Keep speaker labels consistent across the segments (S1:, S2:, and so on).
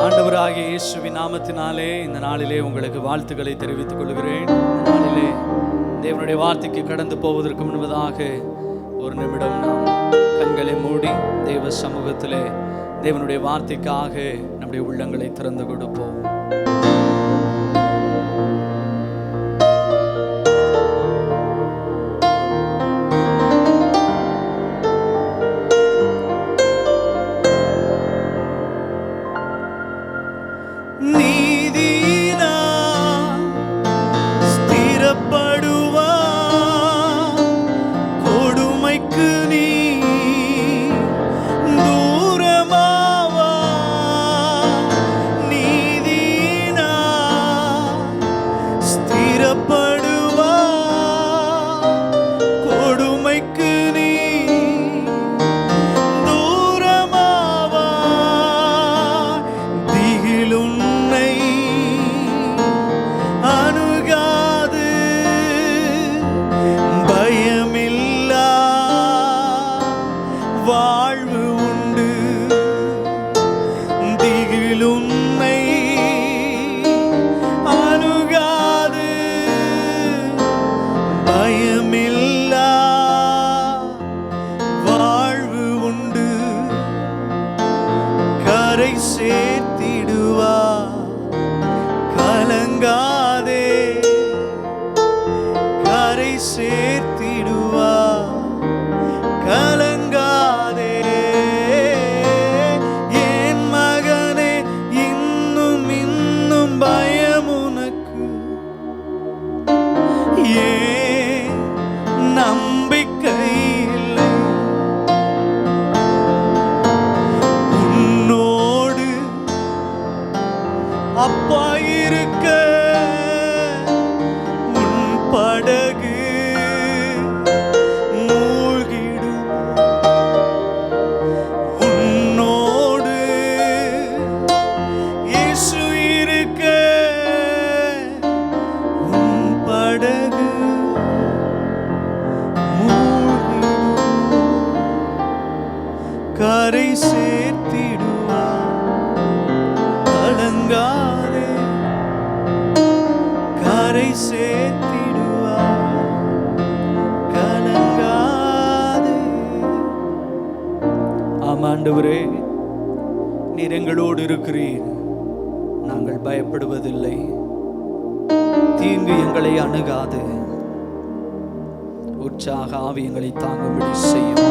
S1: ஆண்டவராகிய இயேசுவின் நாமத்தினாலே இந்த நாளிலே உங்களுக்கு வாழ்த்துக்களை தெரிவித்துக் கொள்கிறேன். இந்த நாளிலே தேவனுடைய வார்த்தைக்கு கடந்து போவதற்கு முன்பதாக ஒரு நிமிடம் நாம் கண்களை மூடி தேவ சமூகத்திலே தேவனுடைய வார்த்தைக்காக நம்முடைய உள்ளங்களை திறந்து கொடுப்போம். சேர்த்திடுவா கலங்காதே, கரை சேர்த்திடுவா கலங்காதே. என் மகனே, இன்னும் இன்னும் பயம் உனக்கு, ஏன் நம்பிக்கை இல்லை? அப்பா இருக்க உன் படகு மூழ்கிடும். உன்னோடு இயேசு இருக்க உன் படகு மூழ்கிடும். கரை சேர்த்திடுவா கலங்காதே, கரை சேர்த்திடுவா கலங்காதே. ஆமாண்டவரே, நீர் எங்களோடு இருக்கிறீர், நாங்கள் பயப்படுவதில்லை. தீங்கு எங்களை அணுகாது, உற்சாக ஆவி எங்களை தாங்கும்படி செய்யும்.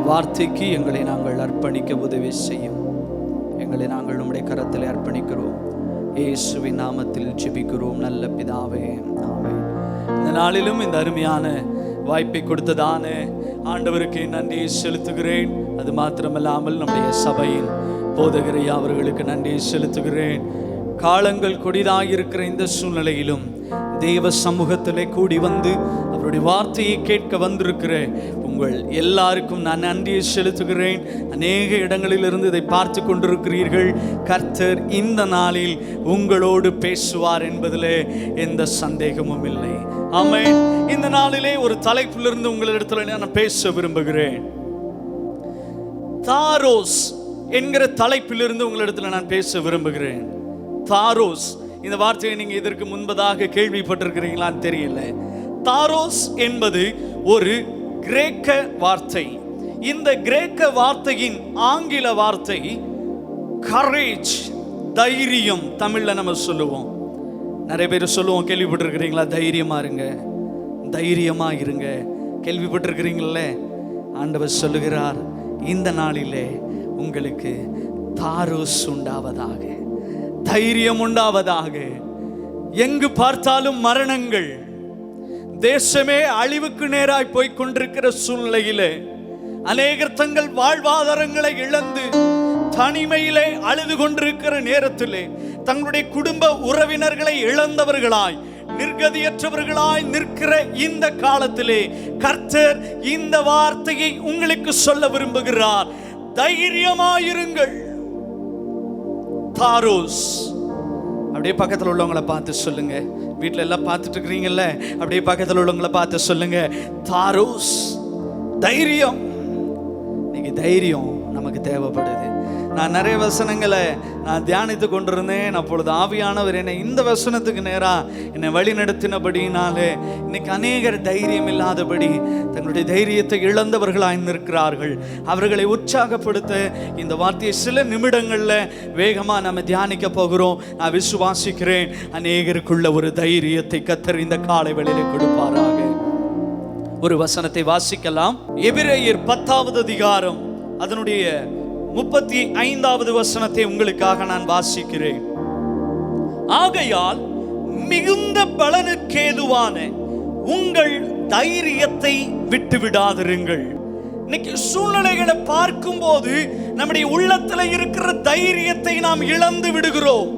S1: வார்த்தைக்கு எங்களை நாங்கள் அர்ப்பணிக்க உதவி செய்யும். எங்களை நாங்கள் உம்முடைய கரத்தில் அர்ப்பணிக்கிறோம். இயேசுவின் நாமத்தில் ஜெபிக்கிறோம் நல்ல பிதாவே, ஆமென். இந்த நாளிலும் இந்த அருமையான வாய்ப்பை கொடுத்ததான ஆண்டவருக்கு நன்றியை செலுத்துகிறேன். அது மாத்திரமல்லாமல் நம்முடைய சபையின் போதகரை அவர்களுக்கு நன்றியை செலுத்துகிறேன். காலங்கள் கொடிதாக இருக்கிற இந்த சூழ்நிலையிலும் தேவ சமூகத்திலே கூடி வந்து அவருடைய வார்த்தையை கேட்க வந்திருக்கிற உங்கள் எல்லாருக்கும் நான் நன்றியை செலுத்துகிறேன். அநேக இடங்களிலிருந்து இதை பார்த்து கொண்டிருக்கிறீர்கள். கர்த்தர் இந்த நாளில் உங்களோடு பேசுவார் என்பதிலே எந்த சந்தேகமும் இல்லை. ஆமென். இந்த நாளிலே ஒரு தலைப்பிலிருந்து உங்களிடத்தில் நான் பேச விரும்புகிறேன். தாரோஸ் என்கிற தலைப்பிலிருந்து உங்களிடத்தில் நான் பேச விரும்புகிறேன். தாரோஸ், இந்த வார்த்தையை நீங்க இதற்கு முன்பதாக கேள்விப்பட்டிருக்கிறீங்களான்னு தெரியல. தாரோஸ் என்பது ஒரு கிரேக்க வார்த்தை. இந்த கிரேக்க வார்த்தையின் ஆங்கில வார்த்தை கரேஜ், தைரியம். தமிழ்ல நம்ம சொல்லுவோம், நிறைய பேர் சொல்லுவோம், கேள்விப்பட்டிருக்கிறீங்களா? தைரியமா இருங்க, தைரியமா இருங்க. கேள்விப்பட்டிருக்கிறீங்களே? ஆண்டவர் சொல்லுகிறார், இந்த நாளிலே உங்களுக்கு தாரோஸ் உண்டாவதாக, தைரியம் உண்டாவதாக. எங்கு பார்த்தாலும் மரணங்கள், தேசமே அழிவுக்கு நேராய் போய் கொண்டிருக்கிற சூழ்நிலையிலே அநேகர் தங்கள் வாழ்வாதாரங்களை இழந்து தனிமையிலே அழுது கொண்டிருக்கிற நேரத்திலே தங்களுடைய குடும்ப உறவினர்களை இழந்தவர்களாய், நிர்கதியற்றவர்களாய் நிற்கிற இந்த காலத்திலே கர்த்தர் இந்த வார்த்தையை உங்களுக்கு சொல்ல விரும்புகிறார். தைரியமாயிருங்கள். தாரோஸ். அப்படியே பக்கத்தில் உள்ளவங்களை பார்த்து சொல்லுங்க. வீட்டில் எல்லாம் பார்த்துட்டு இருக்கிறீங்கல்ல, அப்படியே பக்கத்தில் உள்ளவங்களை பார்த்து சொல்லுங்க, தாரோஸ், தைரியம். இன்னைக்கு தைரியம் நமக்கு தேவைப்படுது. நான் நிறைய வசனங்களை நான் தியானித்து கொண்டிருந்தேன். அப்பொழுது ஆவியானவர் என்னை இந்த வசனத்துக்கு நேராக என்னை வழி நடத்தினபடினாலே இன்னைக்கு அநேகர் தைரியம் இல்லாதபடி தங்களுடைய தைரியத்தை இழந்தவர்களாய் நிற்கிறார்கள். அவர்களை உற்சாகப்படுத்த இந்த வார்த்தையை சில நிமிடங்களில் வேகமாக நம்ம தியானிக்க போகிறோம். நான் விசுவாசிக்கிறேன் அநேகருக்குள்ள ஒரு தைரியத்தை கர்த்தர் இந்த காலை வேளையிலே கொடுப்பாராக. ஒரு வசனத்தை வாசிக்கலாம். எபிரேயர் 10வது அதிகாரம் அதனுடைய 35வது வசனத்தை உங்களுக்காக நான் வாசிக்கிறேன். ஆகையால் மிகுந்த பலனுக்கேதுவான உங்கள் தைரியத்தை விட்டுவிடாதிருங்கள். இன்னைக்கு சூழ்நிலைகளை பார்க்கும் போது நம்முடைய உள்ளத்துல இருக்கிற தைரியத்தை நாம் இழந்து விடுகிறோம்.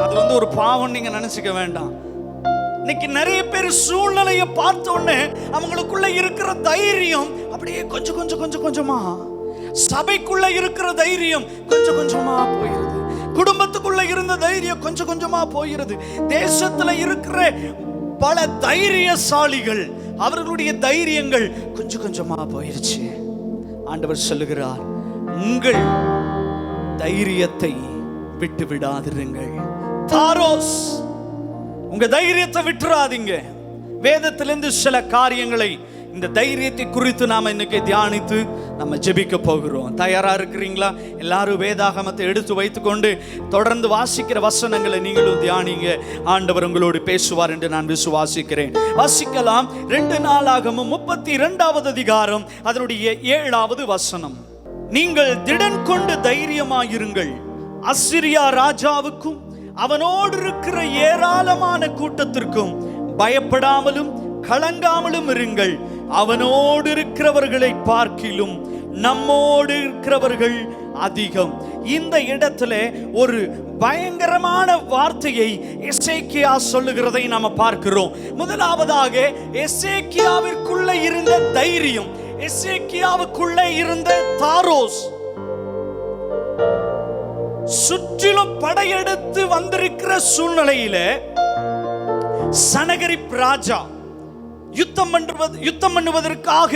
S1: அது ஒரு பாவம் நீங்க நினைச்சுக்க வேண்டாம். இன்னைக்கு நிறைய பேர் சூழ்நிலையை பார்த்த உடனே அவங்களுக்குள்ள இருக்கிற தைரியம் அப்படியே கொஞ்சம் கொஞ்சம் கொஞ்சம் கொஞ்சமா, சபைக்குள்ள இருக்கிற தைரியம் கொஞ்சம் கொஞ்சமா போயிருது, குடும்பத்துக்குள்ள இருந்த தைரியம் கொஞ்சம் கொஞ்சமா போயிருது. தேசத்துல இருக்கிற பல தைரியசாலிகள் அவர்களுடைய தைரியங்கள் கொஞ்சம் கொஞ்சமா போயிருச்சு. ஆண்டவர் சொல்லுகிறார், உங்கள் தைரியத்தை விட்டு விடாதிருங்கள். தாரோஸ், உங்க தைரியத்தை விட்டுறாதீங்க. வேதத்திலிருந்து சில காரியங்களை, இந்த தைரியத்தை குறித்து நாம இன்னைக்கு தியானித்து நம்ம ஜெபிக்க போகிறோம். தயாரா இருக்கிறீங்களா? எல்லாரும் வேதாகமத்தை எடுத்து வைத்துக்கொண்டு தொடர்ந்து வாசிக்கிற வசனங்களை நீங்களும் தியானிங்க. ஆண்டவர் உங்களோடு பேசுவார் என்று நான் விசுவாசிக்கிறேன். வாசிக்கலாம். 2 நாளாகமம் 32வது அதிகாரம் அதனுடைய 7வது வசனம். நீங்கள் திடன் கொண்டு தைரியமாயிருங்கள். அசிரியா ராஜாவுக்கும் அவனோடு இருக்கிற ஏராளமான கூட்டத்திற்கும் பயப்படாமலும் கலங்காமலும் இருங்கள். அவனோடு இருக்கிறவர்களை பார்க்கிலும் நம்மோடு இருக்கிறவர்கள் அதிகம். இந்த இடத்துல ஒரு பயங்கரமான வார்த்தையை எசேக்கியா சொல்லுகிறதை நாம பார்க்கிறோம். முதலாவதாக எசேக்கியாவிற்குள்ள இருந்த தைரியம், எசேக்கியாவுக்குள்ள இருந்த தாரோஸ், சுற்றிலும் படையெடுத்து வந்திருக்கிற சூழ்நிலையில சனகரிப் ராஜா யுத்தம் பண்ணுவதற்காக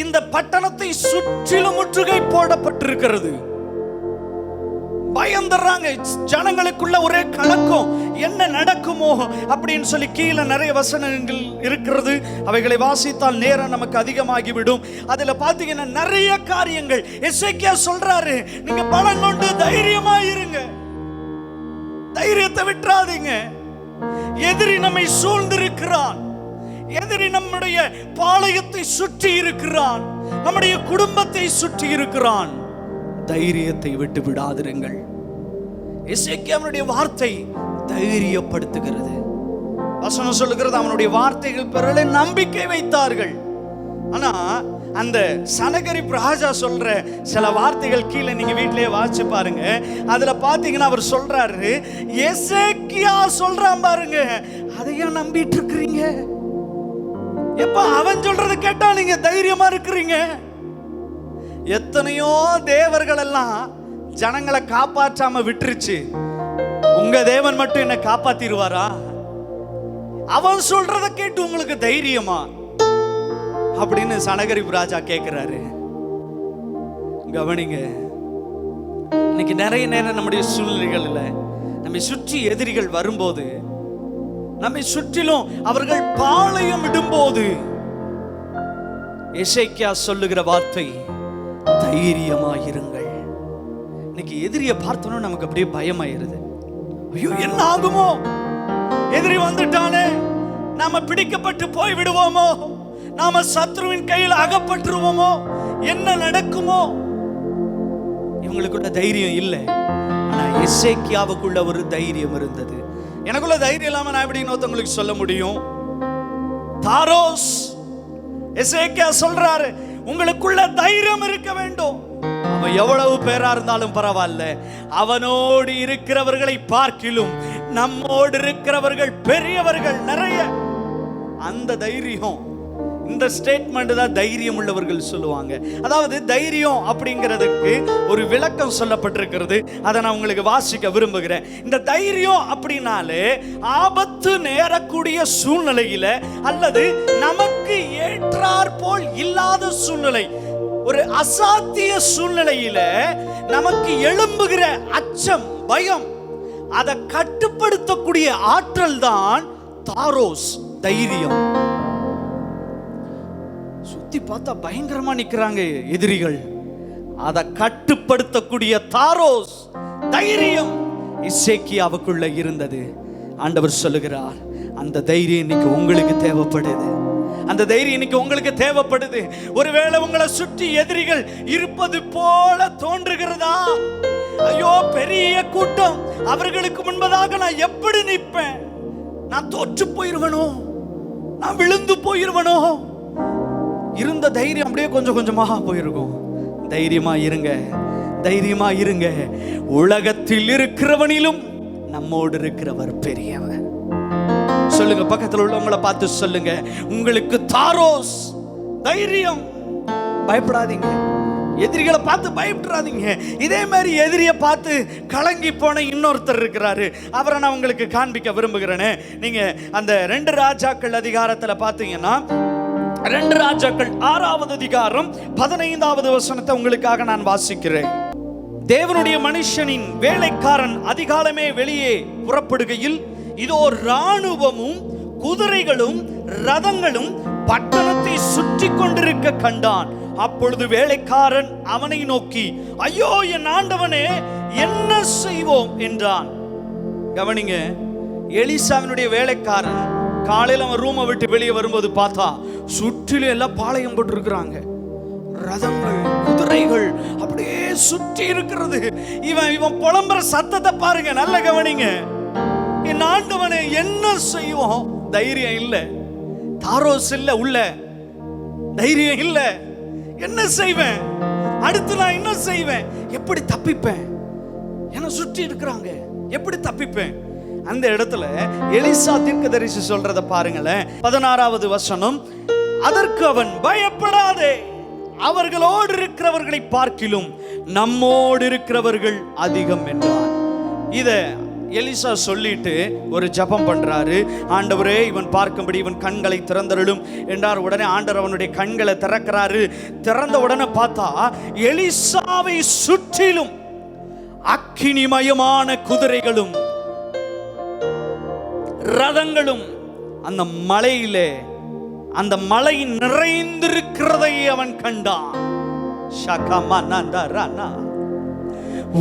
S1: இந்த பட்டணத்தை சுற்றிலும் முற்றுகை போடப்பட்டிருக்கிறது. பயந்துறாங்க. ஜனங்களுக்குள்ள ஒரே கலக்கம், என்ன நடக்குமோ அப்படின்னு சொல்லி கீழே நிறைய வசனங்கள் இருக்கிறது. அவைகளை வாசித்தால் நேரம் நமக்கு அதிகமாகிவிடும். அதுல பாத்தீங்கன்னா நிறைய காரியங்கள் எசேக்கியா சொல்றாரு, நீங்க பலம் கொண்டு தைரியமா இருங்க, தைரியத்தை விட்டுறாதீங்க. எதிரி நம்மை சூழ்ந்திருக்கிறான், எதிரி நம்முடைய பாளையத்தை சுற்றி இருக்கிறான், நம்முடைய குடும்பத்தை சுற்றி இருக்கிறான். தைரியத்தை விட்டு விடாதிருங்கள். எசேக்கியாவுடைய வார்த்தை தைரியப்படுத்துகிறது. வசனம் சொல்லுகிறது, அவனுடைய வார்த்தைகள் பிறகு நம்பிக்கை வைத்தார்கள். ஆனா அந்த சனகரிப் ராஜா சொல்ற சில வார்த்தைகள் கீழே நீங்க வீட்டிலேயே வாசிச்சு பாருங்க. அதுல பாத்தீங்கன்னா அவர் சொல்றாரு, எசேக்கியா சொல்றான் பாருங்க, அதையா நம்பிட்டு இருக்கிறீங்க? எப்ப அவன் சொல்றது கேட்டா நீங்க தைரியமா இருக்கிறீங்க? எத்தனையோ தேவர்கள் எல்லாம் ஜனங்களை காப்பாற்றாம விட்டுருச்சு. உங்க தேவன் மட்டும் என்ன காப்பாத்திடுவாரா? அவன் சொல்றத கேட்டு உங்களுக்கு தைரியமா அப்படின்னு சனகரிப் ராஜா கேட்கிறாரு. கவனிங்க, இன்னைக்கு நிறைய நேரம் நம்முடைய சூழ்நிலைகள்ல நம்மை சுற்றி எதிரிகள் வரும்போது, நம்மை சுற்றிலும் அவர்கள் பாளையம் இடும்போது, எசேக்கியா சொல்லுகிற வார்த்தை தைரியமாயிருங்கள். இன்னைக்கு எதிரியை பார்த்தோம் நமக்கு அப்படியே பயமாயிருது. ஐயோ என்ன ஆகுமோ, எதிரி வந்துட்டானே, நாம பிடிக்கப்பட்டு போய் விடுவோமோ, நாம சத்ருவின் கையில் அகப்பட்டுருவோமோ, என்ன நடக்குமோ? இவங்களுக்குள்ள தைரியம் இல்லை. ஆனா எசேக்கியாவுக்குள்ள ஒரு தைரியம் இருந்தது. எனக்குள்ள தைரியம் இல்லாம நான் எப்படி இன்னொருத்தவங்களுக்கு சொல்ல முடியும்? தாரோஸ், எசேக்கியா சொல்றாரு, உங்களுக்குள்ள தைரியம் இருக்க வேண்டும். அவன் எவ்வளவு பேரா இருந்தாலும் பரவாயில்ல, அவனோடு இருக்கிறவர்களை பார்க்கிலும் நம்மோடு இருக்கிறவர்கள் பெரியவர்கள் நிறைய. அந்த தைரியம், இந்த ஸ்டேட்மெண்ட் தான் தைரியம் உள்ளவர்கள் சொல்லுவாங்க. அதாவது தைரியம் அப்படிங்கிறதுக்கு ஒரு விளக்கம் சொல்லப்பட்டிருக்கிறது. அதை நான் உங்களுக்கு வாசிக்க விரும்புகிறேன். இந்த தைரியம் அப்படின்னாலே ஆபத்து நேரக்கூடிய சூழ்நிலையில அல்லது நமக்கு ஏற்றாற் போல் இல்லாத சூழ்நிலை, ஒரு அசாத்திய சூழ்நிலையில நமக்கு எழும்புகிற அச்சம், பயம், அதை கட்டுப்படுத்தக்கூடிய ஆற்றல் தான் தாரோஸ், தைரியம். சுத்தி பார்த்தா பயங்கரமா நிக்கிறாங்க எதிரிகள், அதை கட்டுப்படுத்தக்கூடிய தாரோஸ், தைரியம் எசேக்கியாவுக்குள்ள இருந்தது. ஆண்டவர் சொல்லுகிறார், அந்த தைரியம் இன்னைக்கு உங்களுக்கு தேவைப்படுது. அந்த தைரியம் இன்னைக்கு உங்களுக்கு தேவைப்படுது. ஒருவேளை உங்களை சுற்றி எதிரிகள் இருப்பது போல தோன்றுகிறதா? ஐயோ, பெரிய கூட்டம், அவர்களுக்கு முன்பதாக நான் எப்படி நிற்பேன்? நான் தோற்று போயிருவனோ, நான் விழுந்து போயிருவனோ? இருந்த தைரியம் அப்படியே கொஞ்சம் கொஞ்சமாக போயிருக்கும். தைரியமா இருங்க, தைரியமா இருங்க. உலகத்தில் இருக்கிறவனிலும் நம்மோடு இருக்கிறவர் பெரியவர். சொல்லுங்க, பக்கத்தில் உள்ளவங்களை பார்த்து சொல்லுங்க, உங்களுக்கு தாரோஸ், தைரியம். பயப்படாதீங்க, எதிரிகளை பார்த்து பயப்படாதீங்க. இதே மாதிரி எதிரியை பார்த்து கலங்கி போன இன்னொருத்தர் இருக்கிறாரு, அவரை நான் உங்களுக்கு காண்பிக்க விரும்புகிறேன்னு. நீங்க அந்த 2 ராஜாக்கள் அதிகாரத்துல பார்த்தீங்கன்னா, 2 ராஜாக்கள் 6வது அதிகாரம் 15வது வசனத்தை உங்களுக்காக நான் வாசிக்கிறேன். தேவனுடைய மனுஷனின் வேலைக்காரன் அதிகாலமே வெளியே புறப்படுகையில், இதோ இராணுவமும் குதிரைகளும் ரதங்களும் பட்டணத்தை சுற்றி கொண்டிருக்க கண்டான். அப்பொழுது வேலைக்காரன் அவனை நோக்கி, ஐயோ என் ஆண்டவனே, என்ன செய்வோம் என்றான். கவனிங்க, எலிசாவினுடைய வேலைக்காரன் காலையில் அவன் ரூமை விட்டு வெளியே வரும்போது பார்த்தா சுற்றிலும் எல்லாம் பாளையம் போட்டு இருக்கிறாங்க. ரதங்கள், குதிரைகள் அப்படியே சுற்றி இருக்கிறது. இவன் புலம்புற சத்தத்தை பாருங்க, நல்ல கவனிங்க. என் ஆண்டவனே, என்ன செய்வோம்? தைரியம் இல்ல, தாரோஸ் இல்ல, உள்ள தைரியம் இல்ல. என்ன செய்வேன்? அடுத்து நான் என்ன செய்வேன்? எப்படி தப்பிப்பேன்? என்ன சுற்றி இருக்கிறாங்க, எப்படி தப்பிப்பேன்? அந்த இடத்துல எலிசா தீர்க்கதரிசி சொல்றத பாருங்களேன். 16வது வசனம், அதற்கு அவன், பயப்படாதே, அவர்களோடு இருக்கிறவர்களை பார்க்கிலும் நம்மோடு இருக்கிறவர்கள் அதிகம் என்றான். இத எலிசா சொல்லிட்டு ஒரு ஜபம் பண்றாரு. ஆண்டவரே, இவன் பார்க்கும்படி இவன் கண்களை திறந்தருளும் என்றார். உடனே ஆண்டவர் அவனுடைய கண்களை திறக்கிறாரு. திறந்த உடனே பார்த்தா எலிசாவை சுற்றிலும் அக்கினிமயமான குதிரைகளும் ரதங்களும் அந்த மலையிலே, அந்த மலை நிறைந்திருக்கிறதை அவன் கண்டான்.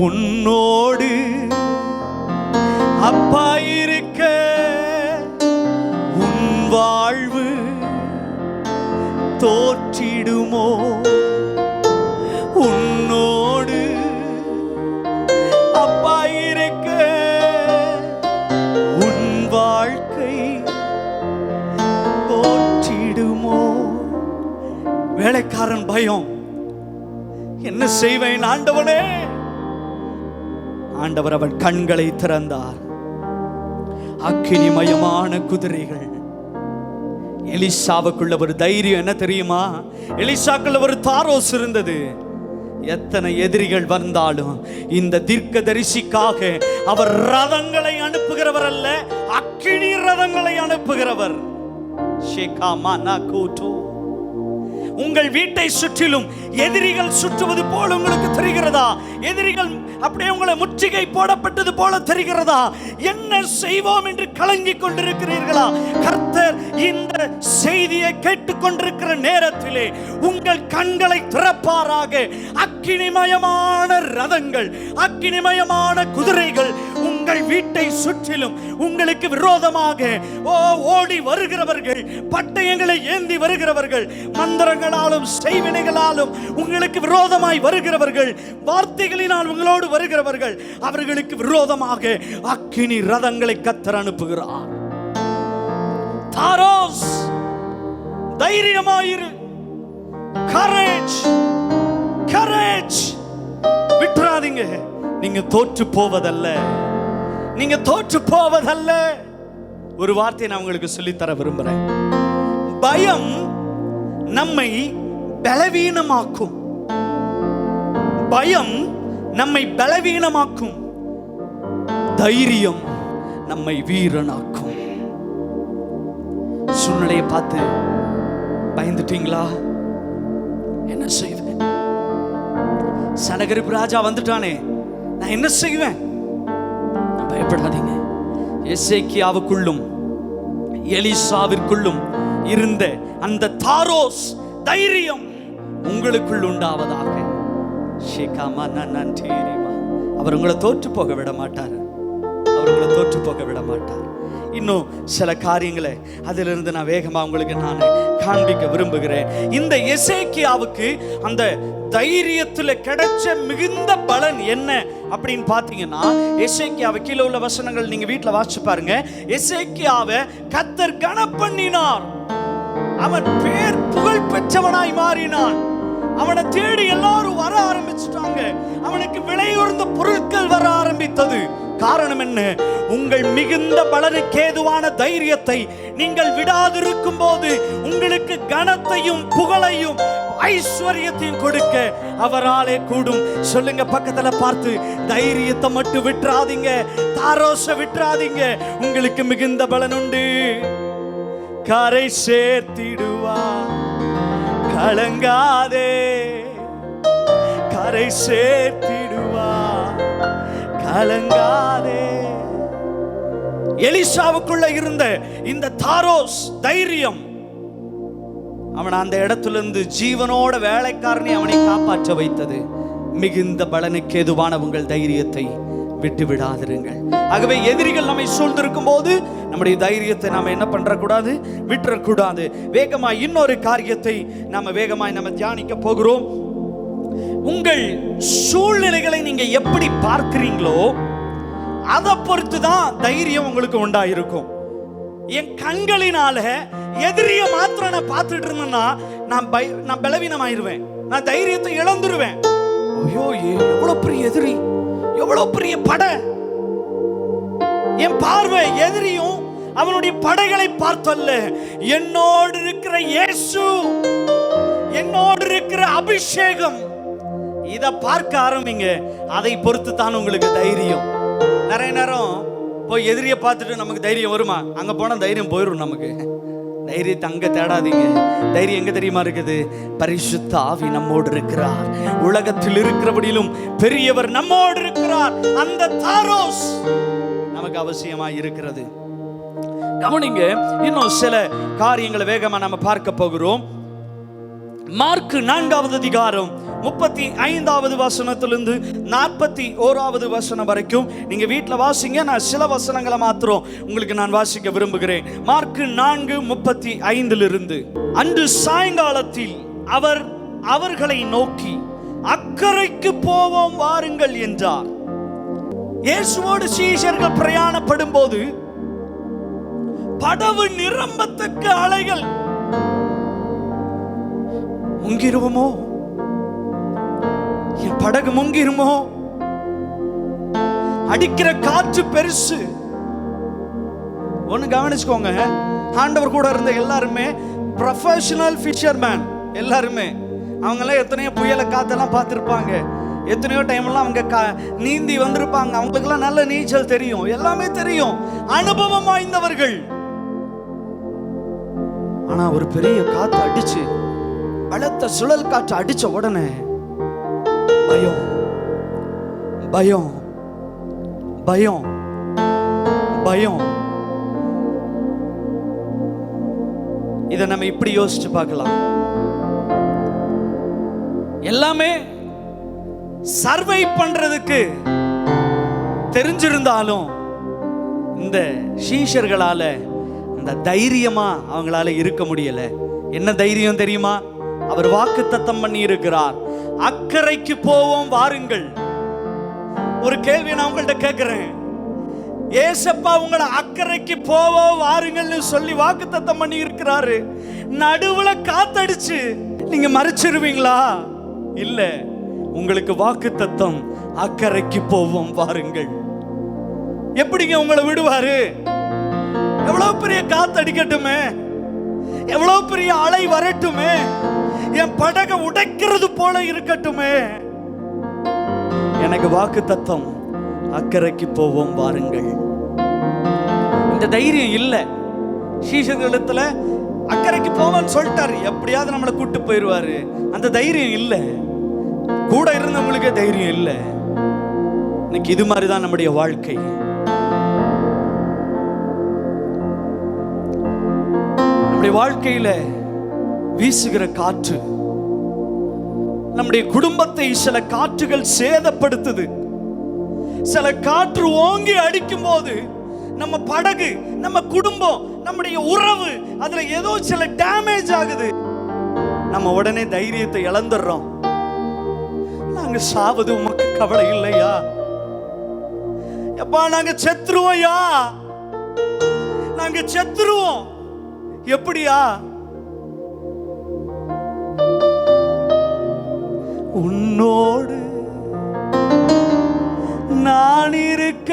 S1: உன்னோடு அப்பா இருக்க உன் வாழ்வு தோற்றிடுமோ? உன்னோடு அப்பா இருக்க உன் வாழ்க்கை தோற்றிடுமோ? வேலைக்காரன் பயம், என்ன செய்வேன் ஆண்டவனே? ஆண்டவர் அவன் கண்களை திறந்தார். அக்கினிமயமான குதிரைகள். எலிசாவுக்குள்ள ஒரு தைரியம் என்ன தெரியுமா? எலிசாக்குள்ள ஒரு தாரோஸ் இருந்தது. எத்தனை எதிரிகள் வந்தாலும் இந்த தீர்க்கதரிசிக்காக அவர் ரதங்களை அனுப்புகிறவர் அல்ல, அக்கினி ரதங்களை அனுப்புகிறவர். உங்கள் வீட்டை சுற்றிலும் எதிரிகள் சுற்றுவது போல உங்களுக்கு தெரிகிறதா? எதிரிகள் அப்படியே உங்களை முற்றுகை போடப்பட்டது போல தெரிகிறதா? என்ன செய்வோம் என்று கலங்கிக் கொண்டிருக்கிறீர்களா? கர்த்தர் இந்த செய்தியை கேட்டுக்கொண்டிருக்கிற நேரத்திலே உங்கள் கண்களை திறப்பாராக. அக்கினிமயமான ரதங்கள், அக்கினிமயமான குதிரைகள் உங்கள் வீட்டை சுற்றிலும் உங்களுக்கு விரோதமாக ஓடி வருகிறவர்கள், பட்டயங்களை ஏந்தி வருகிறவர்கள், மந்திரங்களாலும் செய்வினைகளாலும் உங்களுக்கு விரோதமாய் வருகிறவர்கள், வார்த்தைகளினால் உங்களோடு வருகிறவர்கள், அவர்களுக்கு விரோதமாக அக்கினி ரதங்களை கர்த்தர் அனுப்புகிறார். தாரோஸ், தைரியமாயிரு. Courage, courage. விட்டுறாதீங்க. நீங்க தோற்று போவதல்ல, நீங்க தோற்று போவதல்ல. ஒரு வார்த்தையை நான் உங்களுக்கு சொல்லித்தர விரும்புறேன். பயம் நம்மை பலவீனமாக்கும். பயம் நம்மை பலவீனமாக்கும். தைரியம் நம்மை வீரனாக்கும். சூழ்நிலையை பார்த்து பயந்துட்டீங்களா? என்ன செய்வேன்? சனகரிப்பு ராஜா வந்துட்டானே, நான் என்ன செய்வேன்? பயப்படாதீங்க. எசேக்கியாவுக்குள்ளும் எலிசாவிற்குள்ளும் இருந்த அந்த தாரோஸ் தைரியம் உங்களுக்குள் உண்டாவதாக. அவர் உங்களை தோற்று போக விட மாட்டார். அவர் உங்களை தோற்று போக விட மாட்டார். இன்னும் சில காரியங்களை அதிலிருந்து நான் வேகமா உங்களுக்கு நான் காண்பிக்க விரும்புகிறேன். இந்த எசேக்கியாவுக்கு அந்த தைரியத்தில் கிடைச்ச மிகுந்த பலன் என்ன அப்படின்னு பார்த்தீங்கன்னா, எசேக்கியாவை கீழே உள்ள வசனங்கள் நீங்க வீட்டில் வாசிச்சு பாருங்க. எசேக்கியாவை கர்த்தர் கனப்பண்ணினார். அவன் பேர் புகழ் பெற்றவனாய் மாறினான். அவனை தேடி எல்லாரும் வர ஆரம்பிச்சுட்டாங்க. அவனுக்கு விலையுயர்ந்த பொருட்கள் வர ஆரம்பித்தது. காரணம் என்ன? உங்கள் மிகுந்த பலனுக்கு ஏதுவான தைரியத்தை நீங்கள் விடாதிருக்கும் போது உங்களுக்கு கனத்தையும் புகழையும் ஐஸ்வர்யத்தையும் கொடுக்க அவராலே கூடும். சொல்லுங்க பக்கத்துல பார்த்து, தைரியத்தை மட்டும் விட்டுறாதீங்க, தாரோச விட்டுறாதீங்க. உங்களுக்கு மிகுந்த பலன் உண்டு. கரை சேர்த்திடுவா, கலங்காதே. கரை சேர்த்திடுவா, கலங்காதே. எலிசாவுக்குள்ள இருந்த இந்த தாரோஸ் தைரியம் அவன் அந்த இடத்திலிருந்து ஜீவனோட வேலைக்காரனை அவனை காப்பாற்ற வைத்தது. மிகுந்த பலனுக்கு ஏதுவான உங்கள் தைரியத்தை விட்டு விடாதிருங்கள். ஆகவே எதிரிகள் நம்மை சூழ்ந்திருக்கும் போது நம்முடைய தைரியத்தை நாம என்ன பண்றக்கூடாது? விட்டுறக்கூடாது. வேகமாய் இன்னொரு காரியத்தை நாம வேகமாய் நம்ம தியானிக்க போகிறோம். உங்கள் சூழ்நிலைகளை நீங்க எப்படி பார்க்கிறீங்களோ அதை பொறுத்து தான் தைரியம் உங்களுக்கு உண்டாயிருக்கும். என் கண்களினால எதிரிய மாத்திரம் நான் பார்த்துட்டு இருந்தேன்னா நான் பலவீனமாயிருவேன், நான் தைரியத்தை இழந்துருவேன். ஐயோ, எவ்வளவு பெரிய எதிரி, எவ்வளவு பெரிய படை. என் பார்வை எதிரியும் அவனுடைய படைகளை பார்த்தல்ல, என்னோடு இருக்கிற இயேசு, என்னோடு இருக்கிற அபிஷேகம், இதை பார்க்க ஆரம்பிங்க. அதை பொறுத்து தான் உங்களுக்கு தைரியம். நிறைய நேரம் போய் எதிரியை பார்த்துட்டு நமக்கு தைரியம் வருமா? அங்க போனா தைரியம் போயிடும். நமக்கு தைரியத்தை அங்க தேடாதீங்க. தைரியம் எங்க தெரியுமா இருக்குது? பரிசுத்த ஆவி நம்மோடு இருக்கிறார். உலகத்தில் இருக்கிறபடியிலும் பெரியவர் நம்மோடு இருக்கிறார். அந்த தாரோஸ் நமக்கு அவசியமா இருக்கிறது. கவனிங்க, இன்னும் சில காரியங்களை வேகமா நம்ம பார்க்க போகிறோம். மார்க் 4வது அதிகாரம் 35வது வசனத்திலிருந்து 41வது வசனம் வரைக்கும் நீங்க வீட்டில் வாசிங்க. நான் சில வசனங்களை மாத்திரம் உங்களுக்கு நான் வாசிக்க விரும்புகிறேன். மார்க் 4:35 அன்று சாயங்காலத்தில் அவர் அவர்களை நோக்கி, அக்கரைக்கு போவோம் வாருங்கள் என்றார். இயேசுவோடு சீஷர்கள் பிரயாணப்படும் போது படவு நிரம்பத்தக்க அலைகள். முங்கிருவோமோ, என் படகு முங்கிருமோ, அடிக்கிற காற்று பெருசு. ஒன்னு கவனிச்சுக்கோங்க, ஆண்டவர் கூட இருந்த எல்லாருமே ப்ரொஃபஷனல் ஃபிஷர்மேன். எல்லாருமே அவங்கெல்லாம் எத்தனையோ புயலை காத்தெல்லாம் பார்த்துருப்பாங்க. எத்தனையோ டைம்லாம் அவங்க நீந்தி வந்திருப்பாங்க. அவங்களுக்கெல்லாம் நல்ல நீச்சல் தெரியும், எல்லாமே தெரியும், அனுபவம் வாய்ந்தவர்கள். ஆனா ஒரு பெரிய காத்து அடிச்சு, பலத்த சுழல் காற்று அடிச்ச உடனே பயம் பயம் பயம் பயம். இதை நம்ம இப்படி யோசிச்சு பார்க்கலாம். எல்லாமே சர்வை பண்றதுக்கு தெரிஞ்சிருந்தாலும் இந்த சீஷர்களால அந்த தைரியமா அவங்களால இருக்க முடியல. என்ன தைரியம் தெரியுமா? அவர் வாக்குத்தத்தம் பண்ணி இருக்கிறார், அக்கரைக்கு போவோம் வாருங்கள். ஒரு கேள்வி நான் உங்கள்கிட்ட கேட்கிறேன். ஏசப்பா உங்களை அக்கரைக்கு போவோம் வாருங்கள்னு சொல்லி வாக்குத்தத்தம் பண்ணி இருக்கிறாரு. நடுவுல காத்தடிச்சு நீங்க மறைச்சிருவீங்களா? இல்ல, உங்களுக்கு வாக்குத்தத்தம் அக்கரைக்கு போவோம் வாருங்கள். எப்படிங்க உங்களை விடுவாரு? எவ்வளவு பெரிய காத்து அடிக்கட்டுமே, எவ்வளவு பெரிய அலை வரட்டுமே, என் படகை உடைக்கிறது போல இருக்கட்டுமே, எனக்கு வாக்குத்தத்தம் அக்கரைக்கு போவோம் வாருங்கள். இந்த தைரியம் இல்ல சீஷர்களிடத்துல. அக்கரைக்கு போவோம்னு சொல்லிட்டாரு, எப்படியாவது நம்மளை கூட்டு போயிடுவாரு. அந்த தைரியம் இல்ல. கூட இருந்தவங்களுக்கே தைரியம் இல்லை. இன்னைக்கு இது மாதிரிதான் நம்முடைய வாழ்க்கை. நம்முடைய வாழ்க்கையில வீசுகிற காற்று நம்முடைய குடும்பத்தை சில காற்றுகள் சேதப்படுத்துது. சில காற்று ஓங்கி அடிக்கும் போது நம்ம படகு, நம்ம குடும்பம், நம்முடைய உறவு, அதுல ஏதோ சில டேமேஜ் ஆகுது. நம்ம உடனே தைரியத்தை இழந்துடுறோம். நாங்க சாவது உமக்கு கவலை இல்லையா? எப்பா நாங்க செத்துருவோம்யா, நாங்க செத்துருவோம். எப்படியா? உன்னோடு நான் இருக்க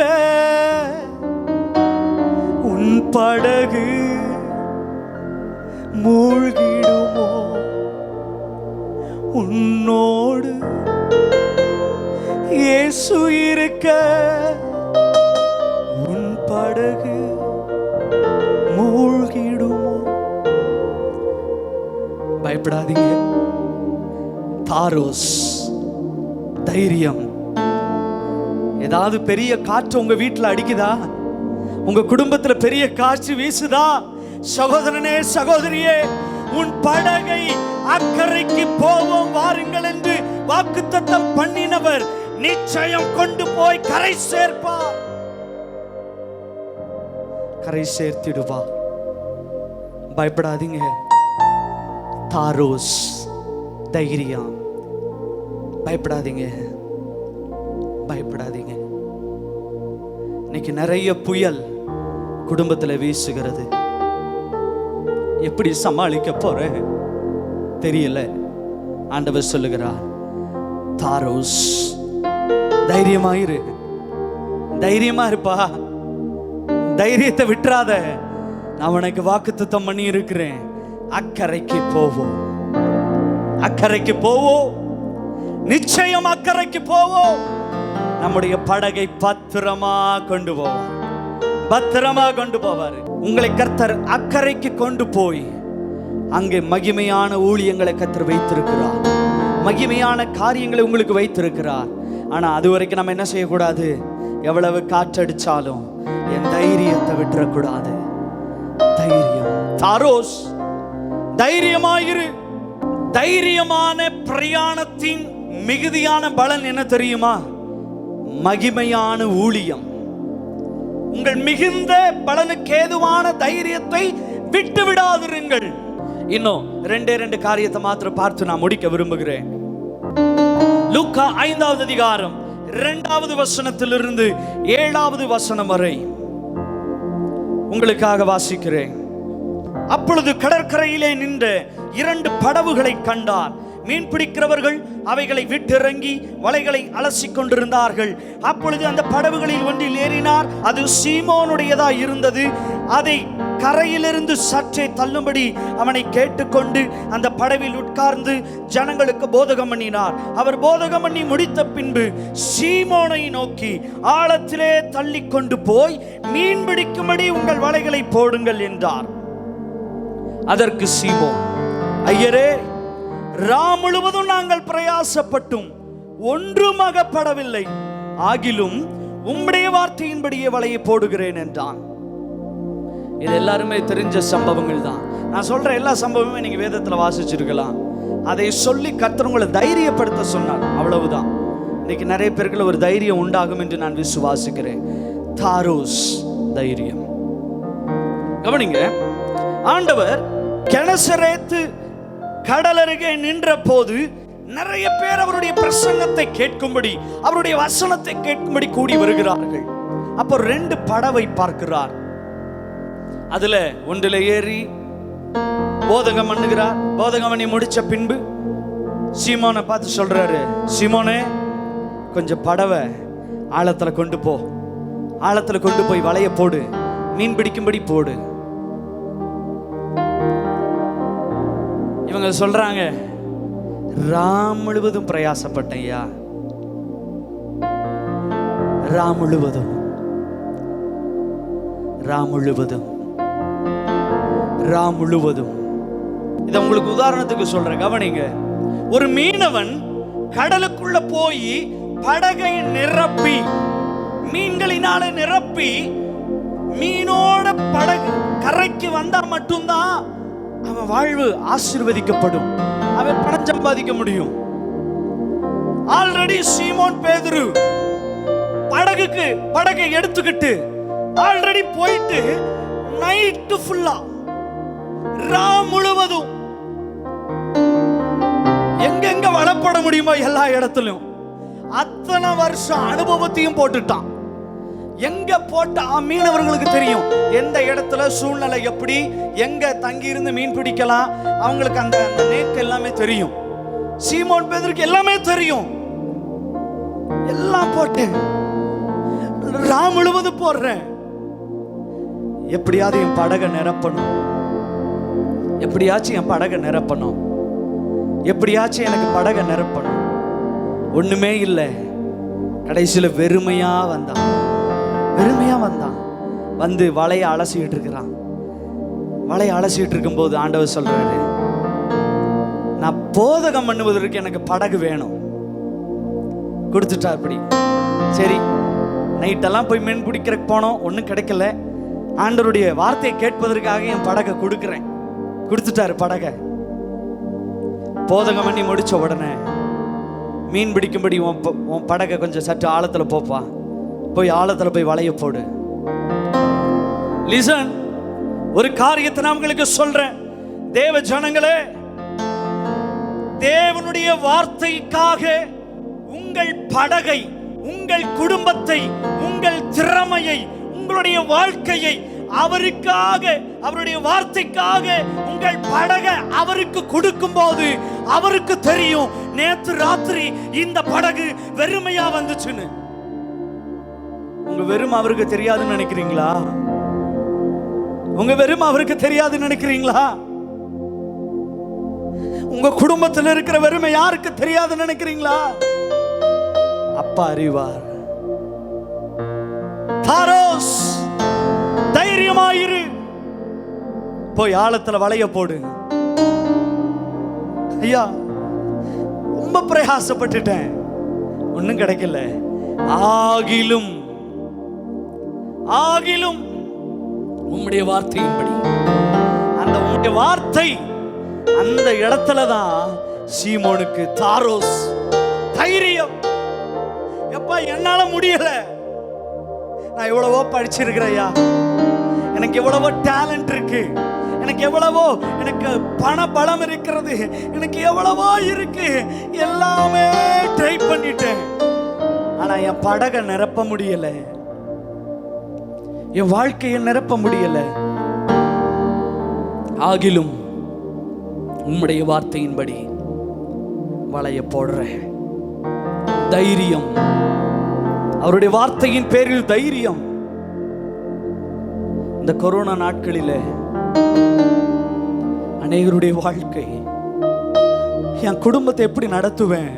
S1: உன் படகு மூழ்கிடுமோ? உன்னோடு இயேசு இருக்க உன் படகு மூழ்கிடுமோ? பயப்படாதீங்க. தாரோஸ், தைரியம். ஏதாவது பெரிய காற்று உங்க வீட்டுல அடிக்குதா? உங்க குடும்பத்துல பெரிய காற்று வீசுதா? சகோதரனே, சகோதரியே, உன் படகை அக்கறைக்கு போவோம் வாருங்கள் என்று வாக்குத்தத்தம் பண்ணினவர் நிச்சயம் கொண்டு போய் கரை சேர்ப்பார். கரை சேர்த்திடுவார். பயப்படாதீங்க. தாரோஸ், தைரியம். பயப்படாதீங்க, பயப்படாதீங்க. இன்னைக்கு நிறைய புயல் குடும்பத்தில் வீசுகிறது. எப்படி சமாளிக்க போற தெரியல. ஆண்டவர் சொல்லுகிறார், தாரோஸ், தைரியமாயிரு, தைரியமா இருப்பா, தைரியத்தை விட்டுறாத. நான் உனக்கு வாக்குத்தத்தம் பண்ணி இருக்கிறேன். அக்கறைக்கு போவோம், அக்கறைக்கு போவோம், நிச்சயம் அக்கறைக்கு போவோம். நம்முடைய படகை பத்திரமா கொண்டு போவார், பத்திரமா கொண்டு போவார். உங்களை கர்த்தர் அக்கறைக்கு கொண்டு போய் அங்கே மகிமையான ஊழியங்களை கர்த்தர் வைத்திருக்கிறார், மகிமையான காரியங்களை உங்களுக்கு வைத்திருக்கிறார். ஆனா அது வரைக்கும் நம்ம என்ன செய்யக்கூடாது? எவ்வளவு காற்றடிச்சாலும் என் தைரியத்தை விட்டுறக்கூடாது. தைரியம். தாரோஸ், தைரியமாயிரு. தைரியமான பிரயாணத்தின் மிகுதியான பலன் என்ன தெரியுமா? மகிமையான ஊழியம். உங்கள் மிகுந்த பலனுக்கு ஏதுவான தைரியத்தை விட்டு விடாதிருங்கள். இன்னும் ரெண்டு காரியத்தை மாத்திரம் பார்த்து நான் முடிக்க விரும்புகிறேன். லூக்கா 5வது அதிகாரம் 2வது வசனத்திலிருந்து 7வது வசனம் வரை உங்களுக்காக வாசிக்கிறேன். அப்பொழுது கடற்கரையிலே நின்ற 2 படவுகளை கண்டார். மீன் பிடிக்கிறவர்கள் அவைகளை விட்டிறங்கி வலைகளை அலசி கொண்டிருந்தார்கள். அப்பொழுது அந்த படவுகளில் ஒன்றில் ஏறினார். அது சீமோனுடையதா இருந்தது. அதை கரையிலிருந்து சற்றே தள்ளும்படி அவனை கேட்டுக்கொண்டு அந்த படவில் உட்கார்ந்து ஜனங்களுக்கு போதகம் பண்ணினார். அவர் போதகம் பண்ணி முடித்த பின்பு சீமோனை நோக்கி, ஆழத்திலே தள்ளி கொண்டு போய் மீன் பிடிக்கும்படி உங்கள் வலைகளை போடுங்கள் என்றார். அதற்கு சீமோன், ஐயரே, ராம் முழுவதும் நாங்கள் பிரயாசப்பட்டும் ஒன்றும் அகப்படவில்லை. ஆகிலும் உம்முடைய வார்த்தையின்படியே வலையை போடுகிறேன் என்றான். இது எல்லாருமே தெரிஞ்ச சம்பவங்கள் தான். நான் சொல்ற எல்லா சம்பவமுமே நீங்க வேதத்துல வாசிச்சிருக்கலாம். அதை சொல்லி கர்த்தர் உங்களை தைரியப்படுத்த சொன்னார், அவ்வளவுதான். இன்னைக்கு நிறைய பேருக்கு ஒரு தைரியம் உண்டாகும் என்று நான் விசுவாசிக்கிறேன். தாரோஸ், தைரியம். கவனிங்க, ஆண்டவர் கெனசரேத்து கடல் அருகே நின்ற போது நிறைய பேர் அவருடைய பிரசங்கத்தை கேட்கும்படி, அவருடைய வசனத்தை கேட்கும்படி கூடி வருகிறார்கள். அப்போ 2 படவை பார்க்கிறார். அதுல ஒன்றில் ஏறி போதகம் பண்ணுகிறார். போதகம் பண்ணி முடிச்ச பின்பு சீமோனை பார்த்து சொல்றாரு, சீமோனே, கொஞ்சம் படவை ஆழத்துல கொண்டு போ, ஆழத்துல கொண்டு போய் வலைய போடு, மீன் பிடிக்கும்படி போடு. இவங்க சொல்றாங்க, ராம் முழுவதும் பிரயாசப்பட்டையா, ராம் முழுவதும், ராம் முழுவதும், ராம் முழுவதும். இதை உங்களுக்கு உதாரணத்துக்கு சொல்றேன், கவனிங்க. ஒரு மீனவன் கடலுக்குள்ள போய் படகை நிரப்பி, மீன்களினால நிரப்பி, மீனோட படகு கரைக்கு வந்தா மட்டும்தான் அவன் வாழ்வு ஆசீர்வதிக்கப்படும், அவன் பணம் சம்பாதிக்க முடியும். ஆல்ரெடி சீமோன் பேதுரு படகை எடுத்துக்கிட்டு ஆல்ரெடி போயிட்டு நைட்டு ஃபுல்லா முழுவதும் எங்கெங்க வளப்பட முடியுமோ எல்லா இடத்திலும் அத்தனை வருஷம் அனுபவத்தையும் போட்டுட்டான். எங்க போட்ட மீனவர்களுக்கு தெரியும் எந்த இடத்துல சூழ்நிலை எப்படி, எங்க தங்கி இருந்து மீன் பிடிக்கலாம், அவங்களுக்கு அந்த நேக்கு எல்லாமே தெரியும். சீமோன் பேதுருக்கு எல்லாமே தெரியும். எல்லாம் போட்டேன், முழுவதும் போடுறேன், எப்படியாவது என் படகை நிரப்பணும், எப்படியாச்சும் என் படகை நிரப்பணும், எப்படியாச்சும் எனக்கு படகை நிரப்பணும். ஒண்ணுமே இல்லை. கடைசியில வெறுமையா வந்தான். வந்து வலையை அலசிட்டு இருக்கிறான். வலையை அலசிட்டு இருக்கும் போது ஆண்டவர் சொல்றாரு, நான் போதகம் பண்ணுவதற்கு எனக்கு படகு வேணும். கொடுத்துட்டா. அப்படி சரி, நைட்டெல்லாம் போய் மீன் பிடிக்கிறதுக்கு போனோம், ஒன்றும் கிடைக்கல. ஆண்டவருடைய வார்த்தையை கேட்பதற்காக என் படகை கொடுக்குறேன். கொடுத்துட்டாரு படகை. போதகம் பண்ணி முடிச்ச உடனே மீன் பிடிக்கும்படி உன் படகை கொஞ்சம் சற்று ஆழத்தில் போப்பா, போய் ஆழத்தில் போய் வலைய போடு. லிசன், ஒரு காரியத்தை நான் உங்களுக்கு சொல்றேன். தேவ ஜனங்களே, தேவனுடைய வார்த்தைக்காக உங்கள் படகை, உங்கள் குடும்பத்தை, உங்கள் திறமையை, உங்களுடைய வாழ்க்கையை அவருக்காக, அவருடைய வார்த்தைக்காக உங்கள் படகை அவருக்கு கொடுக்கும் போது அவருக்கு தெரியும் நேற்று ராத்திரி இந்த படகு வெறுமையா வந்துச்சுன்னு. உங்க வெறும் அவருக்கு தெரியாதுன்னு நினைக்கிறீங்களா? உங்க வெறும் அவருக்கு தெரியாதுன்னு நினைக்கிறீங்களா? உங்க குடும்பத்தில் இருக்கிற வெறுமை யாருக்கு தெரியாதுன்னு நினைக்கிறீங்களா? அப்பா அறிவார். தாரோஸ், தைரியமாயிரு, போய் ஆழத்துல வலைய போடு. ஐயா, ரொம்ப பிரயாசப்பட்டுட்டேன், ஒன்னும் கிடைக்கல. ஆகிலும் உம்முடைய வார்த்தையின்படி, அந்த உம்முடைய வார்த்தை அந்த இடத்துலதான் சீமோனுக்கு தாரோஸ் தைரியம். எப்பா, என்னால முடியல, நான் எவ்வளவோ படிச்சிருக்கிறேயா, எனக்கு எவ்வளவோ டேலண்ட் இருக்கு, எனக்கு பண பலம் இருக்கிறது, எனக்கு எவ்வளவோ இருக்கு, எல்லாமே ட்ரை பண்ணிட்டேன். ஆனா என் படகை நிரப்ப முடியல, என் வாழ்க்கையை நிரப்ப முடியல. ஆகிலும் உம்முடைய வார்த்தையின்படி வலைய போடுறேன். தைரியம், அவருடைய வார்த்தையின் பேரில் தைரியம். இந்த கொரோனா நாட்களில் அநேகருடைய வாழ்க்கை, என் குடும்பத்தை எப்படி நடத்துவேன்,